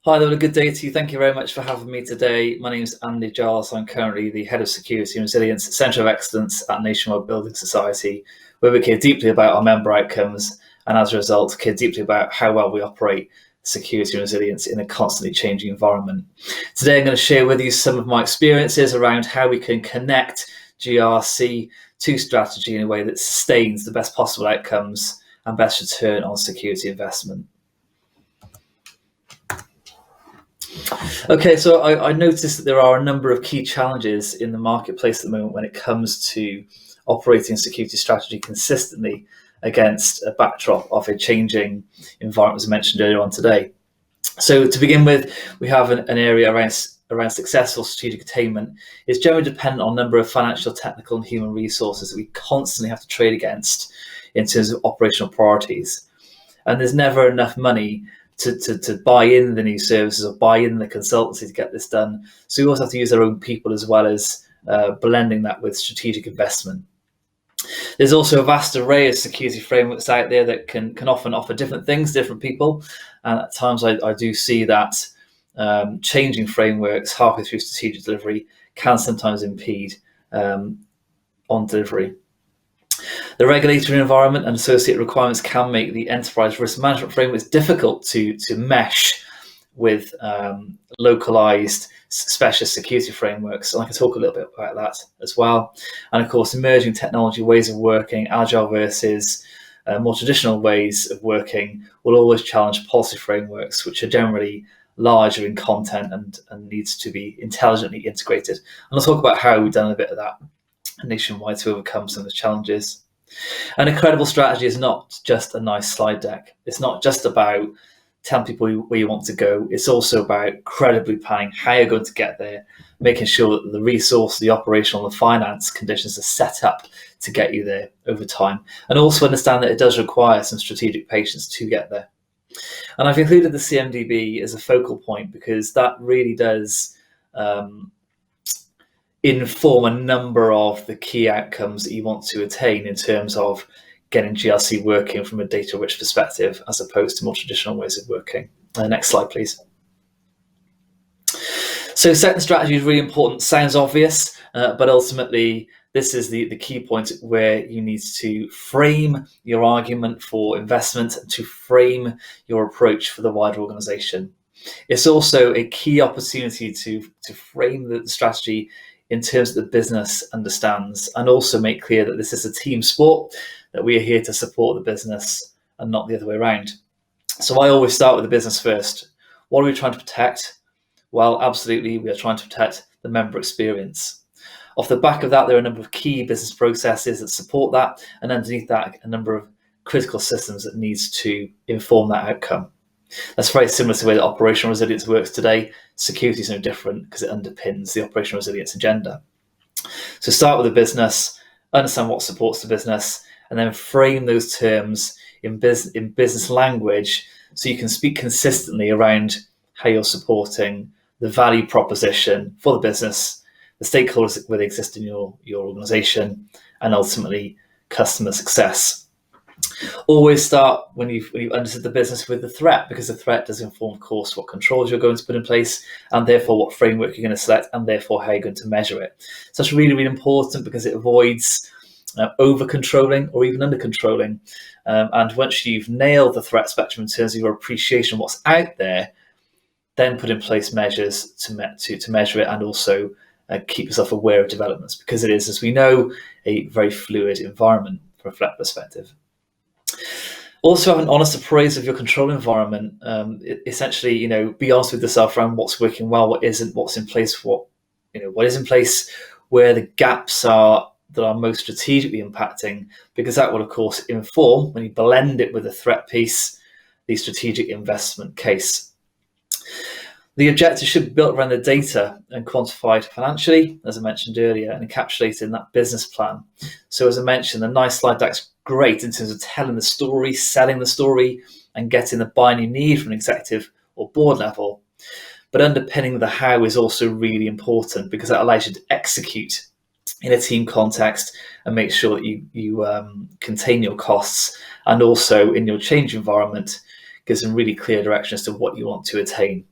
Hi there, a good day to you. Thank you very much for having me today. My name is Andy Giles. I'm currently the Head of Security and Resilience Centre of Excellence at FTT Building Society, where we care deeply about our member outcomes and as a result care deeply about how well we operate security and resilience in a constantly changing environment. Today I'm going to share with you some of my experiences around how we can connect GRC to strategy in a way that sustains the best possible outcomes and best return on security investment. Okay, so I noticed that there are a number of key challenges in the marketplace at the moment when it comes to operating security strategy consistently against a backdrop of a changing environment, as I mentioned earlier on today. So to begin with, we have an area around successful strategic attainment is generally dependent on a number of financial, technical and human resources that we constantly have to trade against in terms of operational priorities. And there's never enough money to buy in the new services or buy in the consultancy to get this done. So we also have to use our own people as well as blending that with strategic investment. There's also a vast array of security frameworks out there that can often offer different things, different people. And at times I do see that changing frameworks halfway through strategic delivery can sometimes impede on delivery. The regulatory environment and associated requirements can make the enterprise risk management frameworks difficult to mesh with localized specialist security frameworks. And I can talk a little bit about that as well. And of course, emerging technology ways of working, agile versus more traditional ways of working, will always challenge policy frameworks, which are generally larger in content and needs to be intelligently integrated. And I'll talk about how we've done a bit of that nationwide to overcome some of the challenges. And a credible strategy is not just a nice slide deck. It's not just about telling people where you want to go. It's also about credibly planning how you're going to get there, making sure that the resource, the operational and finance conditions are set up to get you there over time. And also understand that it does require some strategic patience to get there. And I've included the CMDB as a focal point because that really does inform a number of the key outcomes that you want to attain in terms of getting GRC working from a data-rich perspective as opposed to more traditional ways of working. Next slide, please. So setting strategy is really important. Sounds obvious, but ultimately this is the key point where you need to frame your argument for investment, to frame your approach for the wider organization. It's also a key opportunity to frame the strategy in terms of the business understands, and also make clear that this is a team sport, that we are here to support the business and not the other way around. So I always start with the business first. What are we trying to protect? Well, absolutely, we are trying to protect the member experience. Off the back of that, there are a number of key business processes that support that, and underneath that, a number of critical systems that needs to inform that outcome. That's very similar to the way that operational resilience works today. Security is no different because it underpins the operational resilience agenda. So start with the business, understand what supports the business, and then frame those terms in business language so you can speak consistently around how you're supporting the value proposition for the business, the stakeholders that exist in your organization, and ultimately customer success. Always start when you've understood the business with the threat, because the threat does inform, of course, what controls you're going to put in place, and therefore what framework you're going to select, and therefore how you're going to measure it. So it's really, really important because it avoids over-controlling or even under-controlling. And once you've nailed the threat spectrum in terms of your appreciation of what's out there, then put in place measures to measure it and also keep yourself aware of developments, because it is, as we know, a very fluid environment from a threat perspective. Also have an honest appraisal of your control environment. Essentially, be honest with yourself around what's working well, what isn't, what's in place, what is in place, where the gaps are that are most strategically impacting, because that will, of course, inform, when you blend it with the threat piece, the strategic investment case. The objective should be built around the data and quantified financially, as I mentioned earlier, and encapsulated in that business plan. So as I mentioned, the nice slide deck's great in terms of telling the story, selling the story, and getting the buy-in you need from an executive or board level. But underpinning the how is also really important, because that allows you to execute in a team context and make sure that you contain your costs, and also in your change environment gives them really clear direction as to what you want to attain.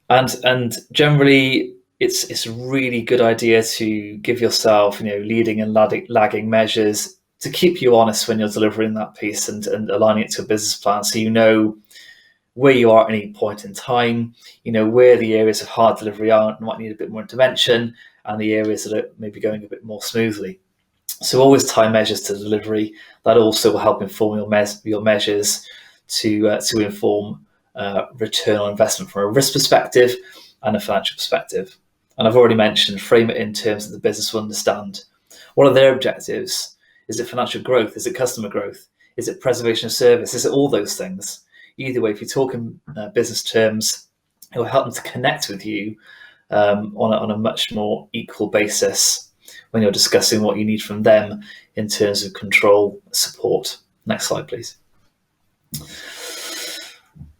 And generally, it's a really good idea to give yourself, leading and lagging measures to keep you honest when you're delivering that piece and aligning it to a business plan, so you know where you are at any point in time, where the areas of hard delivery are and might need a bit more intervention, and the areas that are maybe going a bit more smoothly. So always tie measures to delivery. That also will help inform your measures to inform return on investment from a risk perspective and a financial perspective. And I've already mentioned, frame it in terms that the business will understand. What are their objectives? Is it financial growth? Is it customer growth? Is it preservation of service? Is it all those things? Either way, if you talk in business terms, it will help them to connect with you on a much more equal basis when you're discussing what you need from them in terms of control support. Next slide, please.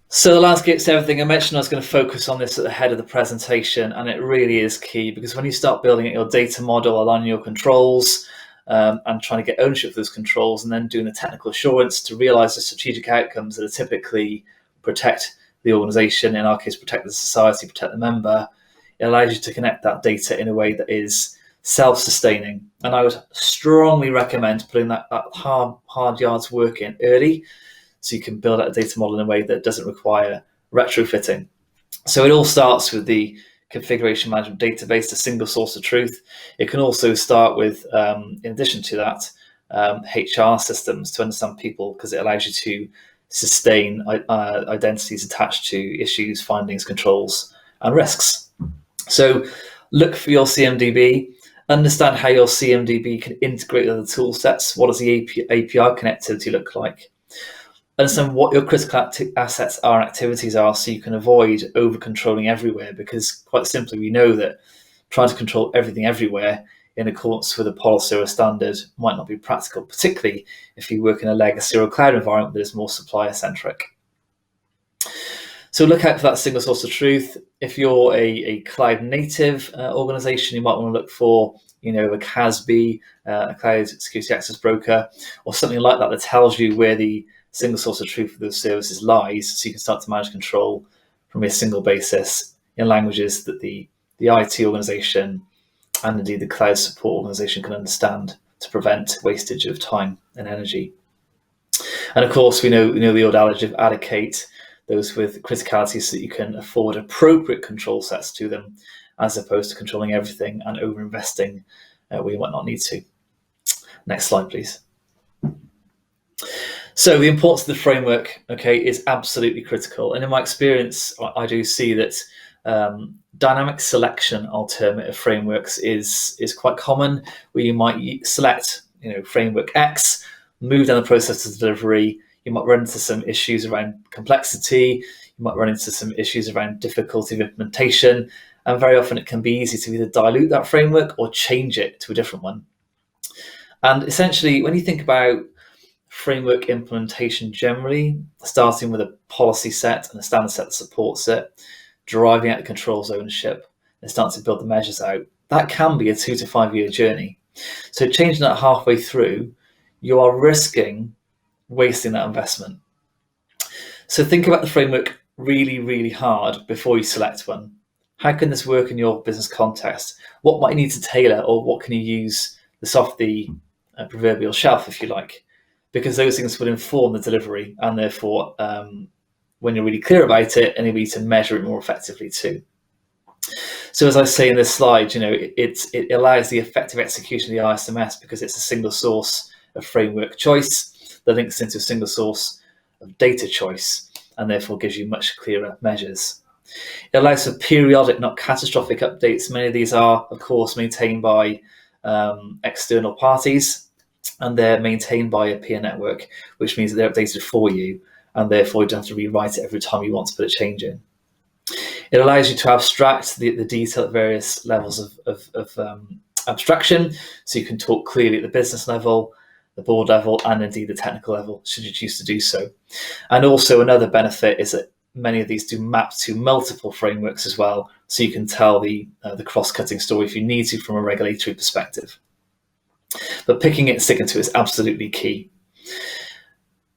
So the landscape's everything. I mentioned I was going to focus on this at the head of the presentation, and it really is key, because when you start building your data model, aligning your controls, and trying to get ownership of those controls, and then doing the technical assurance to realize the strategic outcomes that are typically protect the organization, in our case, protect the society, protect the member, it allows you to connect that data in a way that is self-sustaining. And I would strongly recommend putting that hard yards work in early, so you can build out a data model in a way that doesn't require retrofitting. So it all starts with the configuration management database, a single source of truth. It can also start with, in addition to that, HR systems to understand people, because it allows you to sustain identities attached to issues, findings, controls, and risks. So look for your CMDB, understand how your CMDB can integrate with other tool sets. What does the API connectivity look like? Understand what your critical assets are and activities are, so you can avoid over-controlling everywhere, because quite simply we know that trying to control everything everywhere in accordance with a policy or a standard might not be practical, particularly if you work in a legacy or a cloud environment that is more supplier-centric. So look out for that single source of truth. If you're a cloud-native organization, you might want to look for a CASB, a Cloud Security Access Broker, or something like that tells you where the single source of truth for those services lies, so you can start to manage control from a single basis in languages that the IT organization and indeed the cloud support organization can understand, to prevent wastage of time and energy. And of course, we know the old adage of allocate those with criticality so that you can afford appropriate control sets to them, as opposed to controlling everything and over-investing where you might not need to. Next slide, please. So the importance of the framework, is absolutely critical. And in my experience, I do see that dynamic selection alternative frameworks is quite common, where you might select framework X, move down the process of delivery. You might run into some issues around complexity. You might run into some issues around difficulty of implementation. And very often it can be easy to either dilute that framework or change it to a different one. And essentially, when you think about framework implementation generally, starting with a policy set and a standard set that supports it, driving out the controls ownership, and starting to build the measures out, that can be a 2 to 5 year journey. So changing that halfway through, you are risking wasting that investment. So think about the framework really, really hard before you select one. How can this work in your business context? What might you need to tailor, or what can you use this off the proverbial shelf, if you like? Because those things will inform the delivery, and therefore, when you're really clear about it, enable you to measure it more effectively too. So as I say in this slide, it allows the effective execution of the ISMS, because it's a single source of framework choice that links into a single source of data choice, and therefore gives you much clearer measures. It allows for periodic, not catastrophic updates. Many of these are, of course, maintained by external parties, and they're maintained by a peer network, which means that they're updated for you, and therefore you don't have to rewrite it every time you want to put a change in. It allows you to abstract the detail at various levels of abstraction, so you can talk clearly at the business level, the board level, and indeed the technical level, should you choose to do so. And also another benefit is that many of these do map to multiple frameworks as well, so you can tell the cross-cutting story if you need to from a regulatory perspective. But picking it and sticking to it is absolutely key.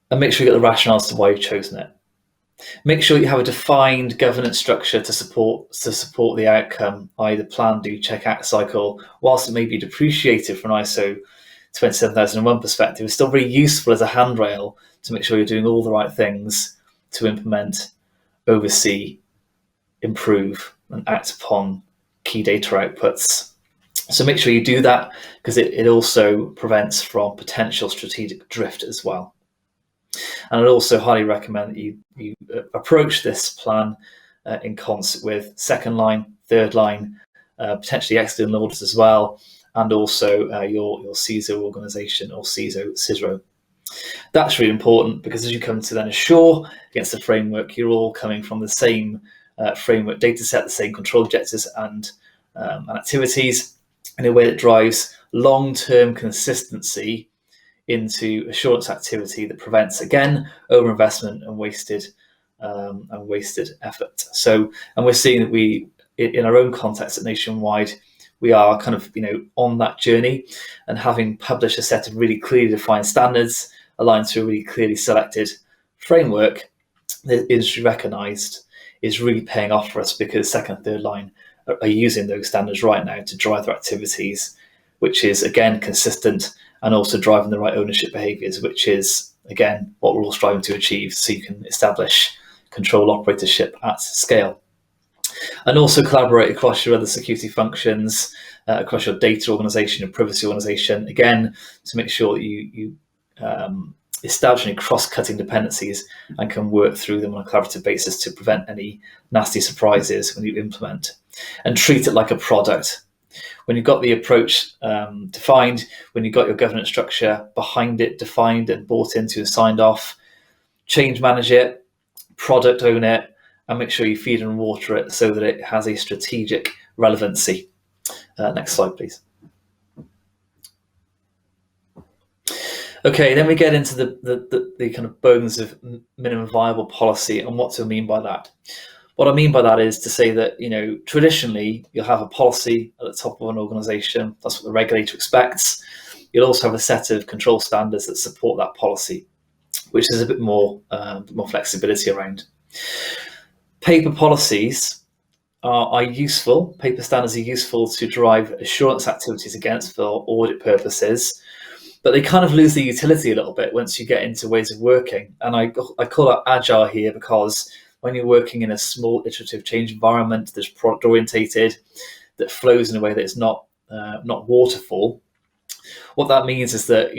And make sure you get the rationale as to why you've chosen it. Make sure you have a defined governance structure to support the outcome, i.e. the plan, do, check, act cycle. Whilst it may be depreciated from an ISO 27001 perspective, it's still very useful as a handrail to make sure you're doing all the right things to implement, oversee, improve, and act upon key data outputs. So make sure you do that, because it also prevents from potential strategic drift as well. And I'd also highly recommend that you approach this plan in concert with second line, third line, potentially external audits as well, and also your CISO organisation or CISO. That's really important, because as you come to then assure against the framework, you're all coming from the same framework data set, the same control objectives and activities, in a way that drives long-term consistency into assurance activity that prevents, again, overinvestment and wasted effort. So, and we're seeing that we, in our own context at Nationwide, we are kind of on that journey, and having published a set of really clearly defined standards aligned to a really clearly selected framework that industry recognised is really paying off for us, because second and third line are using those standards right now to drive their activities, which is, again, consistent, and also driving the right ownership behaviours, which is, again, what we're all striving to achieve, so you can establish control operatorship at scale. And also collaborate across your other security functions, across your data organisation, your privacy organisation, again, to make sure that you establish any cross-cutting dependencies and can work through them on a collaborative basis to prevent any nasty surprises when you implement. And treat it like a product. When you've got the approach defined, when you've got your governance structure behind it, defined and bought into and signed off, change manage it, product own it, and make sure you feed and water it so that it has a strategic relevancy. Next slide, please. Okay, then we get into the kind of bones of minimum viable policy and what to mean by that. What I mean by that is to say that, traditionally you'll have a policy at the top of an organisation. That's what the regulator expects. You'll also have a set of control standards that support that policy, which is a bit more flexibility around. Paper policies are useful. Paper standards are useful to drive assurance activities against for audit purposes, but they kind of lose their utility a little bit once you get into ways of working. And I call it agile here, because when you're working in a small iterative change environment that's product orientated, that flows in a way that is not waterfall, what that means is that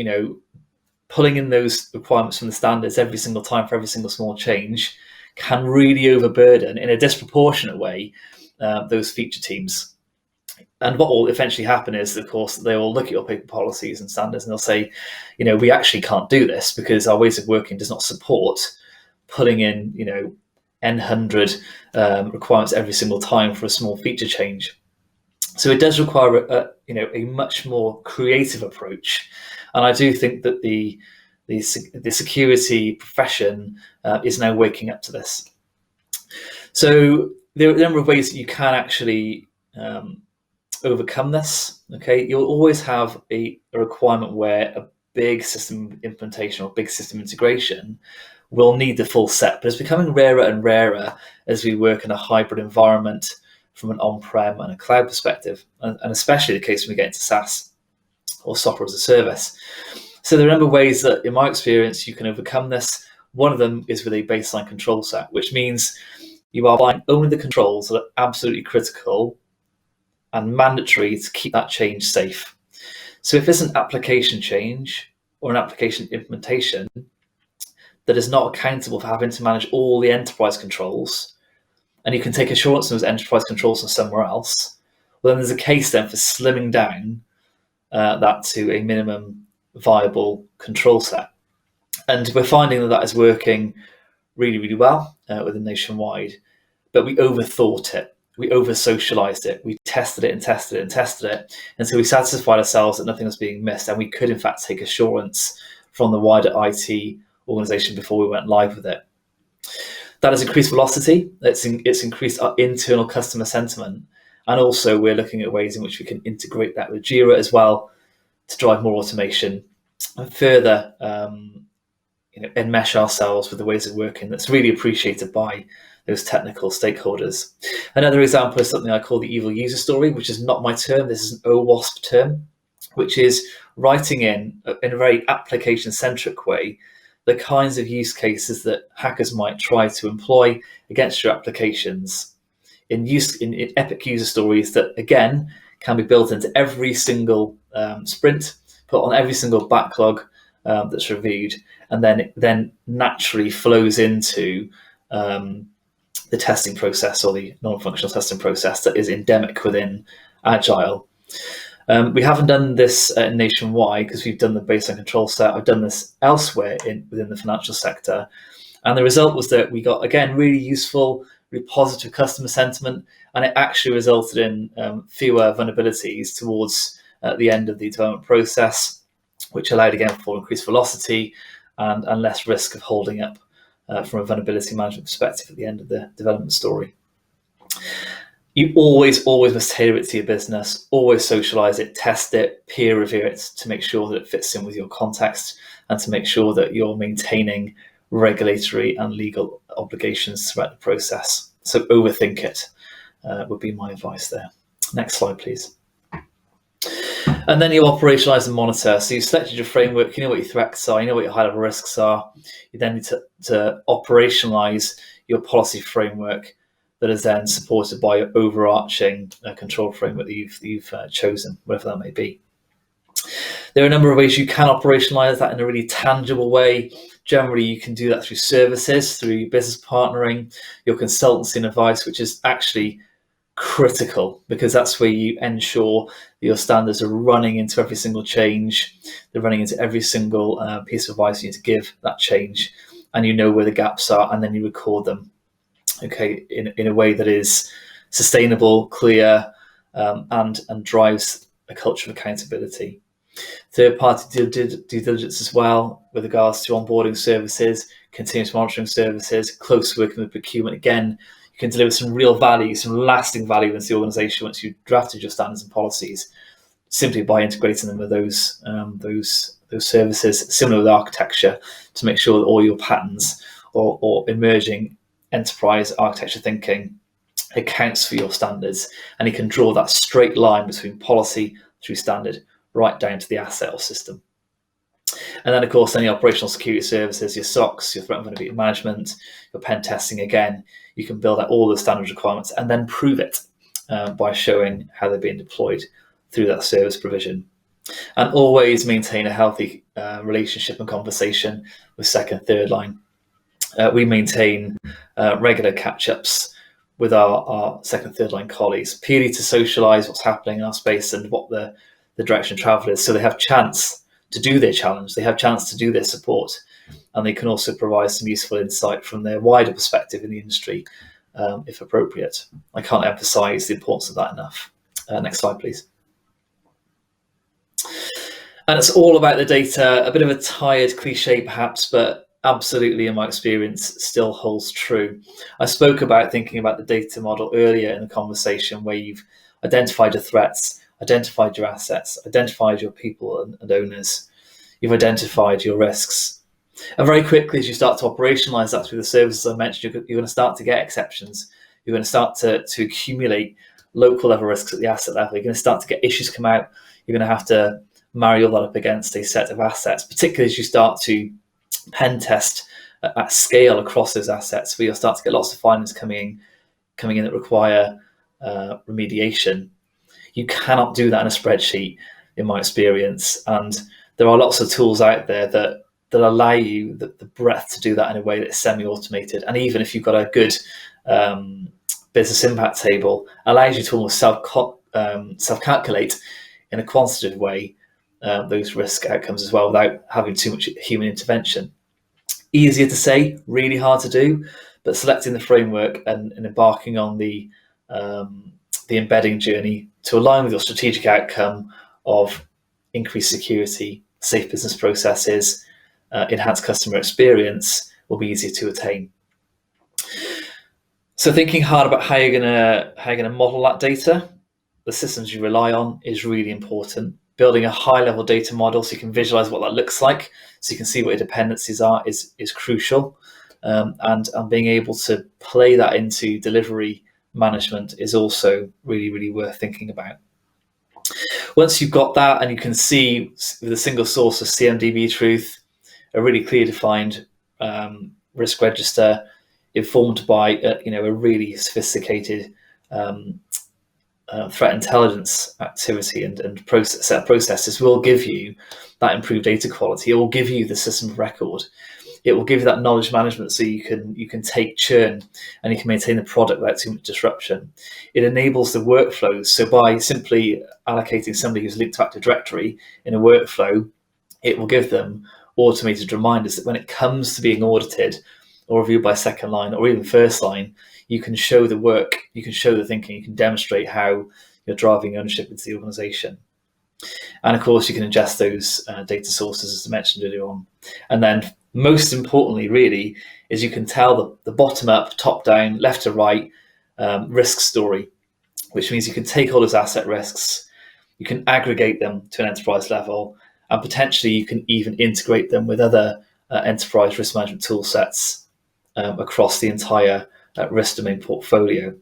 pulling in those requirements from the standards every single time for every single small change can really overburden in a disproportionate way those feature teams. And what will eventually happen is, of course, they will look at your paper policies and standards and they'll say, we actually can't do this because our ways of working does not support pulling in, N100 requirements every single time for a small feature change. So it does require a much more creative approach, and I do think that the security profession is now waking up to this. So there are a number of ways that you can actually overcome this. Okay, you'll always have a requirement where a big system implementation or big system integration will need the full set, but it's becoming rarer and rarer as we work in a hybrid environment from an on-prem and a cloud perspective, and especially the case when we get into SaaS or software as a service. So there are a number of ways that, in my experience, you can overcome this. One of them is with a baseline control set, which means you are buying only the controls that are absolutely critical and mandatory to keep that change safe. So if there's an application change or an application implementation that is not accountable for having to manage all the enterprise controls, and you can take assurance on those enterprise controls from somewhere else, well, then there's a case then for slimming down that to a minimum viable control set. And we're finding that is working really, really well within Nationwide, but we overthought it. We over-socialized it. We tested it and tested it and tested it until we satisfied ourselves that nothing was being missed, and we could, in fact, take assurance from the wider IT organization before we went live with it. That has increased velocity. It's increased our internal customer sentiment, and also we're looking at ways in which we can integrate that with Jira as well to drive more automation and further enmesh ourselves with the ways of working that's really appreciated by those technical stakeholders. Another example is something I call the evil user story, which is not my term. This is an OWASP term, which is writing in a very application-centric way the kinds of use cases that hackers might try to employ against your applications in epic user stories that, again, can be built into every single sprint, put on every single backlog that's reviewed, and then naturally flows into the testing process or the non-functional testing process that is endemic within Agile. We haven't done this nationwide because we've done the baseline control set. I've done this elsewhere within the financial sector. And the result was that we got, again, really useful, really positive customer sentiment, and it actually resulted in fewer vulnerabilities towards the end of the development process, which allowed, again, for increased velocity and less risk of holding up from a vulnerability management perspective at the end of the development story. You always must tailor it to your business, always socialize it, test it, peer review it to make sure that it fits in with your context and to make sure that you're maintaining regulatory and legal obligations throughout the process. So overthink it would be my advice there. Next slide, please. And then you operationalize and monitor. So you've selected your framework, you know what your threats are, you know what your high level risks are. You then need to operationalize your policy framework that is then supported by your overarching control framework that you've chosen, whatever that may be. There are a number of ways you can operationalize that in a really tangible way. Generally, you can do that through services, through business partnering, your consultancy and advice, which is actually critical because that's where you ensure that your standards are running into every single change, they're running into every single piece of advice you need to give that change, and you know where the gaps are, and then you record them, okay, in a way that is sustainable, clear, and drives a culture of accountability. Third-party due diligence as well with regards to onboarding services, continuous monitoring services, close working with procurement. Again, you can deliver some real value, some lasting value into the organisation once you've drafted your standards and policies, simply by integrating them with those services, similar with architecture, to make sure that all your patterns or emerging enterprise architecture thinking accounts for your standards, and you can draw that straight line between policy through standard right down to the asset or system. And then, of course, any operational security services, your SOCs, your threat and vulnerability management, your pen testing, again, you can build out all the standard requirements and then prove it by showing how they're being deployed through that service provision. And always maintain a healthy relationship and conversation with second, third line. We maintain regular catch-ups with our second, third line colleagues, purely to socialise what's happening in our space and what the direction of travel is, so they have chance to do their challenge, they have chance to do their support, and they can also provide some useful insight from their wider perspective in the industry, if appropriate. I can't emphasise the importance of that enough. Next slide, please. And it's all about the data, a bit of a tired cliche perhaps, but absolutely, in my experience, still holds true. I spoke about thinking about the data model earlier in the conversation, where you've identified your threats, identified your assets, identified your people and owners, you've identified your risks. And very quickly, as you start to operationalize that through the services I mentioned, you're going to start to get exceptions. You're going to start to accumulate local level risks at the asset level. You're going to start to get issues come out. You're going to have to marry all that up against a set of assets, particularly as you start to pen test at scale across those assets, where you'll start to get lots of findings coming in that require remediation. You cannot do that in a spreadsheet, in my experience, and there are lots of tools out there that allow you the breadth to do that in a way that is semi-automated. And even if you've got a good business impact table, allows you to almost self-calculate in a quantitative way those risk outcomes as well, without having too much human intervention. Easier to say, really hard to do, but selecting the framework and embarking on the embedding journey to align with your strategic outcome of increased security, safe business processes, enhanced customer experience will be easier to attain. So thinking hard about how you're gonna model that data, the systems you rely on is really important. building a high-level data model so you can visualize what that looks like, so you can see what your dependencies are, is crucial. And being able to play that into delivery management is also really, really worth thinking about. Once you've got that and you can see with a single source of CMDB truth, a really clear defined risk register informed by a really sophisticated threat intelligence activity and set of processes, will give you that improved data quality. It will give you the system of record. It will give you that knowledge management so you can take churn and you can maintain the product without too much disruption. It enables the workflows. So by simply allocating somebody who's linked to Active Directory in a workflow, it will give them automated reminders that when it comes to being audited or reviewed by second line or even first line, you can show the work, you can show the thinking, you can demonstrate how you're driving ownership into the organization. And of course, you can ingest those data sources, as I mentioned earlier on. And then most importantly, really, is you can tell the bottom up, top down, left to right risk story, which means you can take all those asset risks, you can aggregate them to an enterprise level, and potentially you can even integrate them with other enterprise risk management tool sets across the entire risk domain portfolio.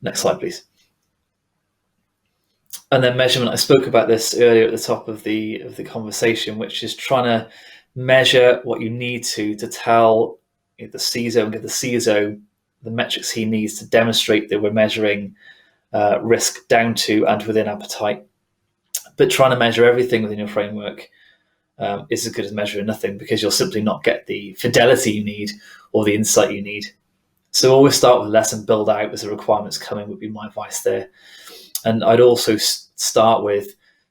Next slide, please. And then measurement. I spoke about this earlier at the top of the conversation, which is trying to measure what you need to tell the CISO and give the CISO the metrics he needs to demonstrate that we're measuring risk down to and within appetite. But trying to measure everything within your framework is as good as measuring nothing, because you'll simply not get the fidelity you need or the insight you need. So always start with less and build out as the requirements come in, would be my advice there. And I'd also start with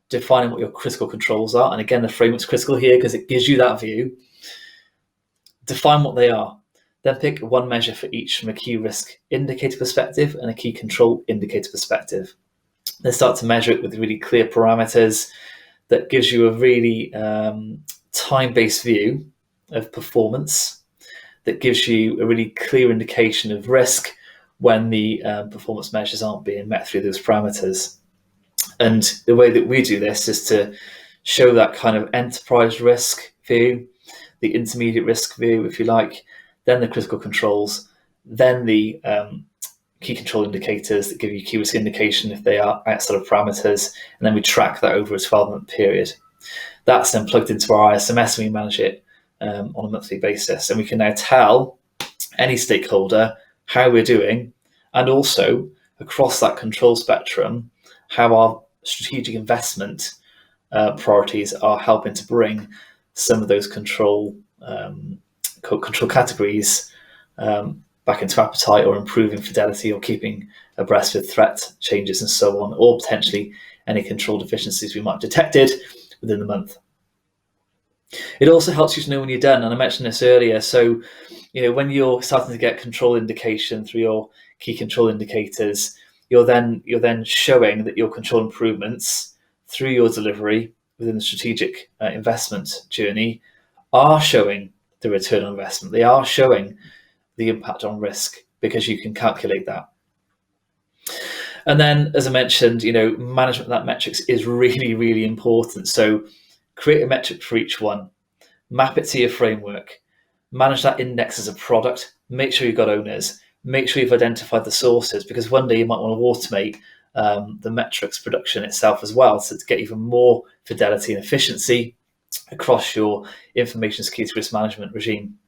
defining what your critical controls are. And again, the framework's critical here because it gives you that view. Define what they are. Then pick one measure for each from a key risk indicator perspective and a key control indicator perspective. Then start to measure it with really clear parameters that gives you a really time-based view of performance, that gives you a really clear indication of risk when the performance measures aren't being met through those parameters. And the way that we do this is to show that kind of enterprise risk view, the intermediate risk view, if you like, then the critical controls, then the key control indicators that give you key risk indication if they are outside of parameters, and then we track that over a 12-month period. That's then plugged into our ISMS and we manage it on a monthly basis. And we can now tell any stakeholder how we're doing, and also across that control spectrum, how our strategic investment priorities are helping to bring some of those control categories back into appetite, or improving fidelity, or keeping abreast with threat changes and so on, or potentially any control deficiencies we might have detected within the month. It also helps you to know when you're done, and I mentioned this earlier. So, when you're starting to get control indication through your key control indicators, you're then showing that your control improvements through your delivery within the strategic investment journey are showing the return on investment. They are showing the impact on risk, because you can calculate that. And then, as I mentioned, management of that metrics is really, really important. So create a metric for each one, map it to your framework, manage that index as a product, make sure you've got owners, make sure you've identified the sources, because one day you might want to automate the metrics production itself as well, so to get even more fidelity and efficiency across your information security risk management regime.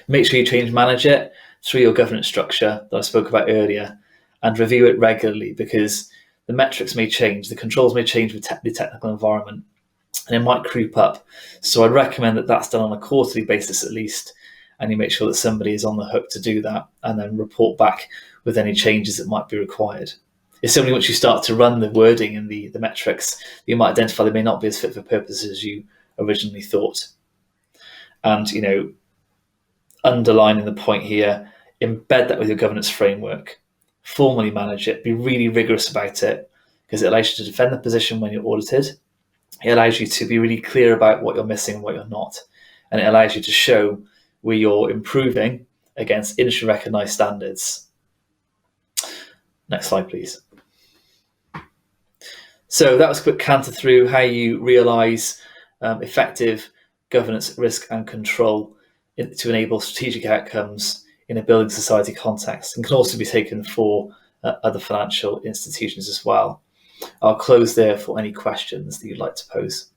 Make sure you change manage it through your governance structure that I spoke about earlier, and review it regularly, because the metrics may change, the controls may change with the technical environment, and it might creep up. So I'd recommend that that's done on a quarterly basis at least, and you make sure that somebody is on the hook to do that, and then report back with any changes that might be required. It's only once you start to run the wording and the metrics, you might identify they may not be as fit for purpose as you originally thought. And, underlining the point here, embed that with your governance framework, formally manage it, be really rigorous about it, because it allows you to defend the position when you're audited. It allows you to be really clear about what you're missing and what you're not. And it allows you to show where you're improving against industry recognized standards. Next slide, please. So that was a quick canter through how you realise effective governance, risk and control to enable strategic outcomes in a building society context, and can also be taken for other financial institutions as well. I'll close there for any questions that you'd like to pose.